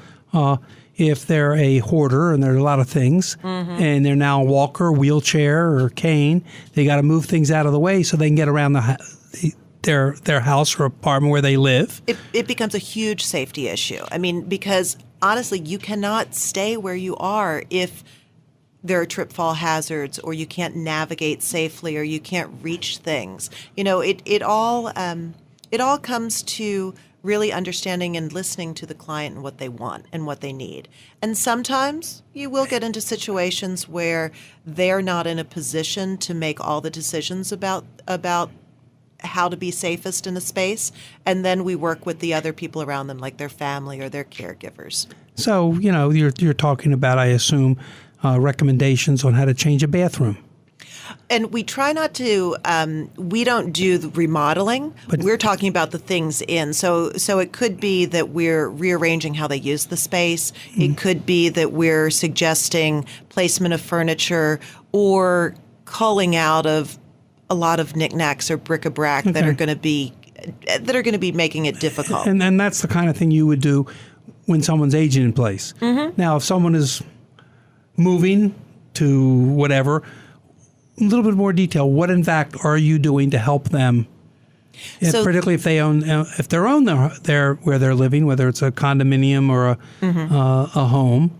if they're a hoarder and there are a lot of things, and they're now a walker, wheelchair, or cane, they got to move things out of the way so they can get around their house or apartment where they live. It becomes a huge safety issue. I mean, because honestly, you cannot stay where you are if there are trip fall hazards, or you can't navigate safely, or you can't reach things. You know, it all comes to really understanding and listening to the client and what they want and what they need. And sometimes you will get into situations where they're not in a position to make all the decisions about how to be safest in a space, and then we work with the other people around them, like their family or their caregivers. So, you know, you're talking about, I assume, recommendations on how to change a bathroom. And we try not to, we don't do the remodeling. But we're talking about the things in. So it could be that we're rearranging how they use the space. It could be that we're suggesting placement of furniture or culling out of a lot of knickknacks or bric-a-brac that are going to be making it difficult. And that's the kind of thing you would do when someone's aging in place. Now, if someone is moving to whatever, a little bit more detail. What, in fact, are you doing to help them? So, particularly if they own their where they're living, whether it's a condominium or a home.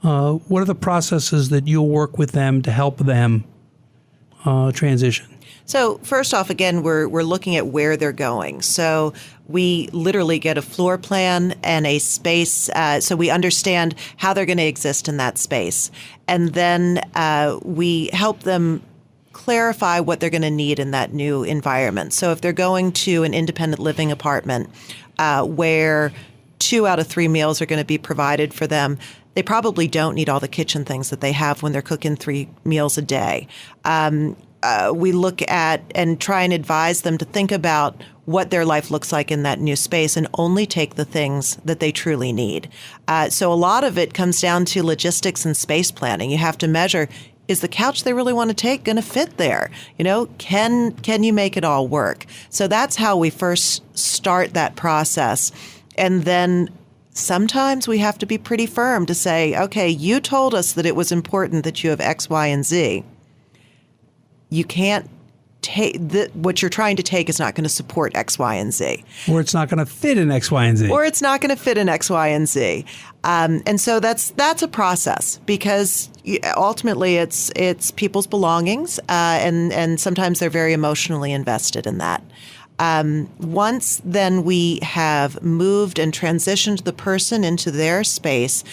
What are the processes that you'll work with them to help them transition? So first off, again, we're looking at where they're going. So we literally get a floor plan and a space, so we understand how they're going to exist in that space. And then we help them clarify what they're going to need in that new environment. So if they're going to an independent living apartment where 2 out of 3 meals are going to be provided for them, they probably don't need all the kitchen things that they have when they're cooking 3 meals a day. We look at and try and advise them to think about what their life looks like in that new space and only take the things that they truly need. So a lot of it comes down to logistics and space planning. You have to measure, is the couch they really want to take going to fit there? You know, can you make it all work? So that's how we first start that process. And then sometimes we have to be pretty firm to say, okay, you told us that it was important that you have X, Y, and Z. You can't take what you're trying to take is not going to support X, Y, and Z. Or it's not going to fit in X, Y, and Z. Or it's not going to fit in X, Y, and Z. And so that's a process, because ultimately it's people's belongings, and sometimes they're very emotionally invested in that. Once then we have moved and transitioned the person into their space,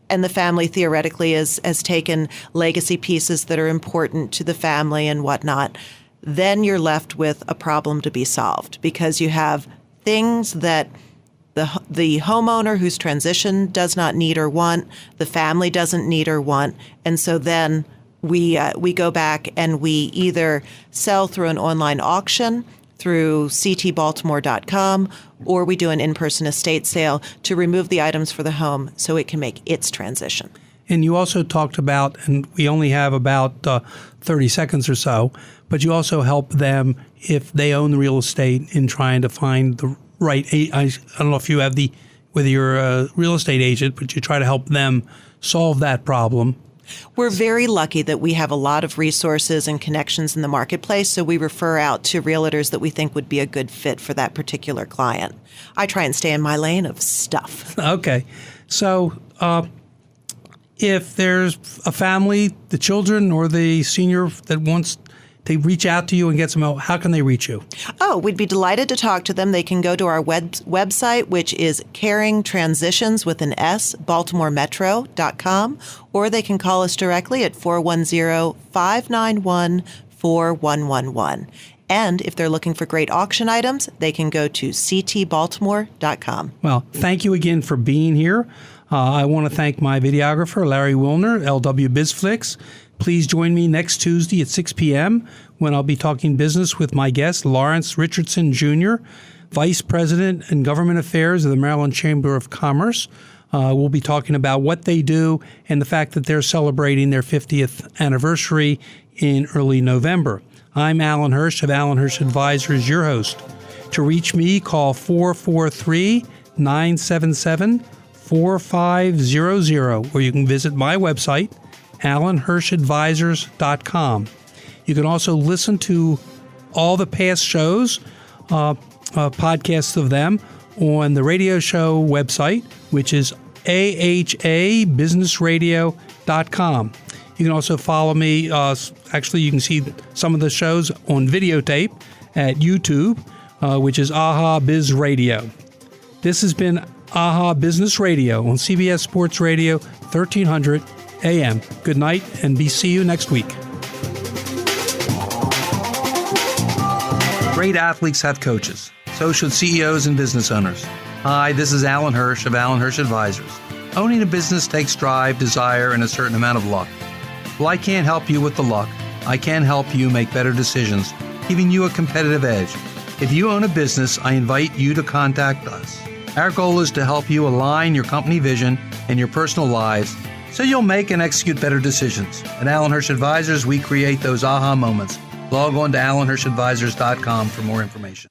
and the family theoretically has taken legacy pieces that are important to the family and whatnot, then you're left with a problem to be solved, because you have things that the homeowner who's transitioned does not need or want, the family doesn't need or want, and so then we go back and we either sell through an online auction through ctbaltimore.com, or we do an in-person estate sale to remove the items for the home so it can make its transition. And you also talked about, and we only have about 30 seconds or so, but you also help them if they own the real estate in trying to find the right, I don't know if you have whether you're a real estate agent, but you try to help them solve that problem. We're very lucky that we have a lot of resources and connections in the marketplace, so we refer out to realtors that we think would be a good fit for that particular client. I try and stay in my lane of stuff. Okay. So if there's a family, the children or the senior that wants to reach out to you and get some help, how can they reach you? Oh, we'd be delighted to talk to them. They can go to our website, which is Caring Transitions with an S, BaltimoreMetro.com, or they can call us directly at 410-591-4111. And if they're looking for great auction items, they can go to ctbaltimore.com. Well, thank you again for being here. I want to thank my videographer, Larry Wilner, LW BizFlix. Please join me next Tuesday at 6 p.m. when I'll be talking business with my guest, Lawrence Richardson Jr., Vice President in Government Affairs of the Maryland Chamber of Commerce. We'll be talking about what they do and the fact that they're celebrating their 50th anniversary in early November. I'm Alan Hirsch of Alan Hirsch Advisors, your host. To reach me, call 443-977-4500, or you can visit my website, alanhirschadvisors.com. You can also listen to all the past shows, podcasts of them, on the radio show website, which is ahabusinessradio.com. You can also follow me. Actually, you can see some of the shows on videotape at YouTube, which is AHA Biz Radio. This has been AHA Business Radio on CBS Sports Radio, 1300 AM. Good night, and see you next week. Great athletes have coaches. So should CEOs and business owners. Hi, this is Alan Hirsch of Alan Hirsch Advisors. Owning a business takes drive, desire, and a certain amount of luck. Well, I can't help you with the luck. I can help you make better decisions, giving you a competitive edge. If you own a business, I invite you to contact us. Our goal is to help you align your company vision and your personal lives so you'll make and execute better decisions. At Alan Hirsch Advisors, we create those aha moments. Log on to alanhirschadvisors.com for more information.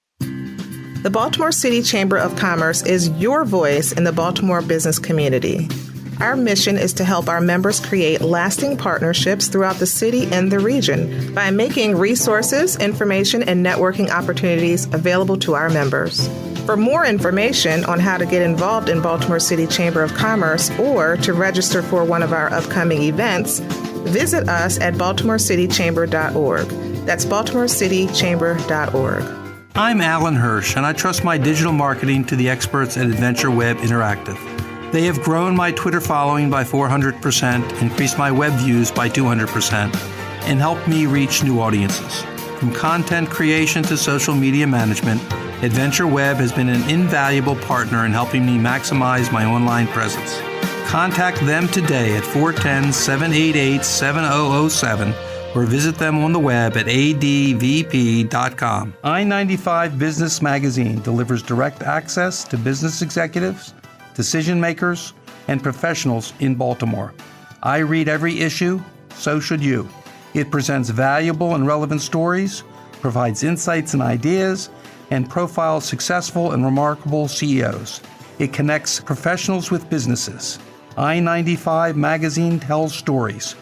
The Baltimore City Chamber of Commerce is your voice in the Baltimore business community. Our mission is to help our members create lasting partnerships throughout the city and the region by making resources, information, and networking opportunities available to our members. For more information on how to get involved in Baltimore City Chamber of Commerce or to register for one of our upcoming events, visit us at baltimorecitychamber.org. That's baltimorecitychamber.org. I'm Alan Hirsch, and I trust my digital marketing to the experts at Adventure Web Interactive. They have grown my Twitter following by 400%, increased my web views by 200%, and helped me reach new audiences. From content creation to social media management, Adventure Web has been an invaluable partner in helping me maximize my online presence. Contact them today at 410-788-7007 or visit them on the web at advp.com. I-95 Business Magazine delivers direct access to business executives, decision makers, and professionals in Baltimore. I read every issue, so should you. It presents valuable and relevant stories, provides insights and ideas, and profiles successful and remarkable CEOs. It connects professionals with businesses. I-95 Magazine tells stories.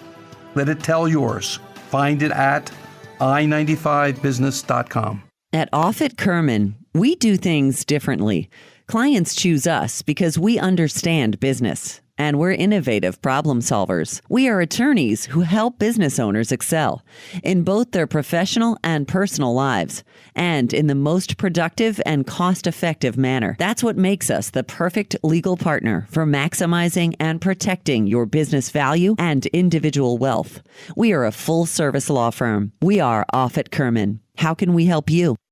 Let it tell yours. Find it at i95business.com. At Offutt Kerman, we do things differently. Clients choose us because we understand business, and we're innovative problem solvers. We are attorneys who help business owners excel in both their professional and personal lives, and in the most productive and cost-effective manner. That's what makes us the perfect legal partner for maximizing and protecting your business value and individual wealth. We are a full-service law firm. We are Offutt Kerman. How can we help you?